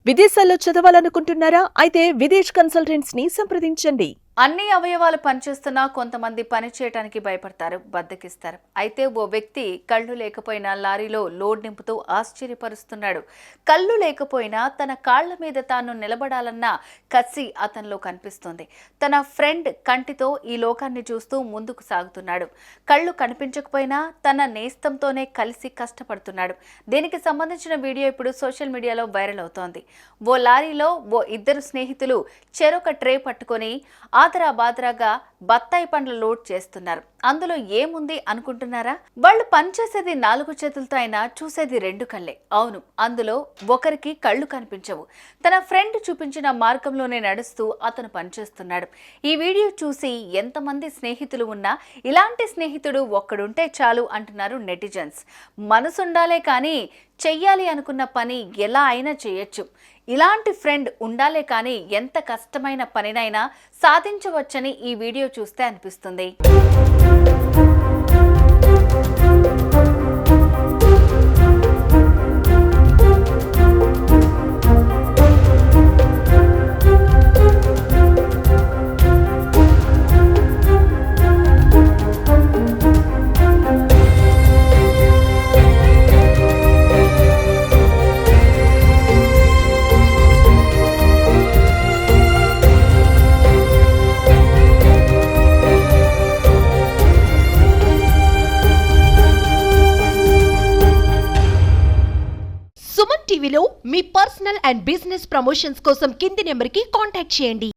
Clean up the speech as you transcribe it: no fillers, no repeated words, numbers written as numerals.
విదేశాల్లో చదవాలనుకుంటున్నారా? అయితే విదేశ్ కన్సల్టెంట్స్ ని సంప్రదించండి. అన్ని అవయవాలు పనిచేస్తున్నా కొంతమంది పని చేయడానికి భయపడతారు, బద్దకిస్తారు. అయితే ఓ వ్యక్తి కళ్ళు లేకపోయినా లారీలో లోడ్ నింపుతూ ఆశ్చర్యపరుస్తున్నాడు. కళ్ళు లేకపోయినా తన కాళ్ల మీద తాను నిలబడాలన్న కసి అతనిలో కనిపిస్తుంది. తన ఫ్రెండ్ కంటితో ఈ లోకాన్ని చూస్తూ ముందుకు సాగుతున్నాడు. కళ్ళు కనిపించకపోయినా తన నేస్తంతోనే కలిసి కష్టపడుతున్నాడు. దీనికి సంబంధించిన వీడియో ఇప్పుడు సోషల్ మీడియాలో వైరల్ అవుతోంది. ఓ లారీలో ఓ ఇద్దరు స్నేహితులు చెరొక ట్రే పట్టుకొని బాదరాగా బత్తాయి పండ్ల లోడ్ చేస్తున్నారు. అందులో ఏముంది అనుకుంటున్నారా? వాళ్ళు పనిచేసేది 4 చేతులతో అయినా చూసేది 2 కళ్ళే. అవును, అందులో ఒకరికి కళ్ళు కనిపించవు. తన ఫ్రెండ్ చూపించిన మార్గంలోనే నడుస్తూ అతను పనిచేస్తున్నాడు. ఈ వీడియో చూసి ఎంతమంది స్నేహితులు ఉన్నా ఇలాంటి స్నేహితుడు ఒక్కడుంటే చాలు అంటున్నారు నెటిజన్స్. మనసుండాలే కానీ చెయ్యాలి అనుకున్న పని ఎలా అయినా చేయొచ్చు. ఇలాంటి ఫ్రెండ్ ఉండాలే కానీ ఎంత కష్టమైన పనినైనా సాధించవచ్చని ఈ వీడియో చూస్తే అనిపిస్తుంది. సుమన్ టీవీలో మీ పర్సనల్ అండ్ బిజినెస్ ప్రమోషన్స్ కోసం కింది నెంబర్కి కాంటాక్ట్ చేయండి.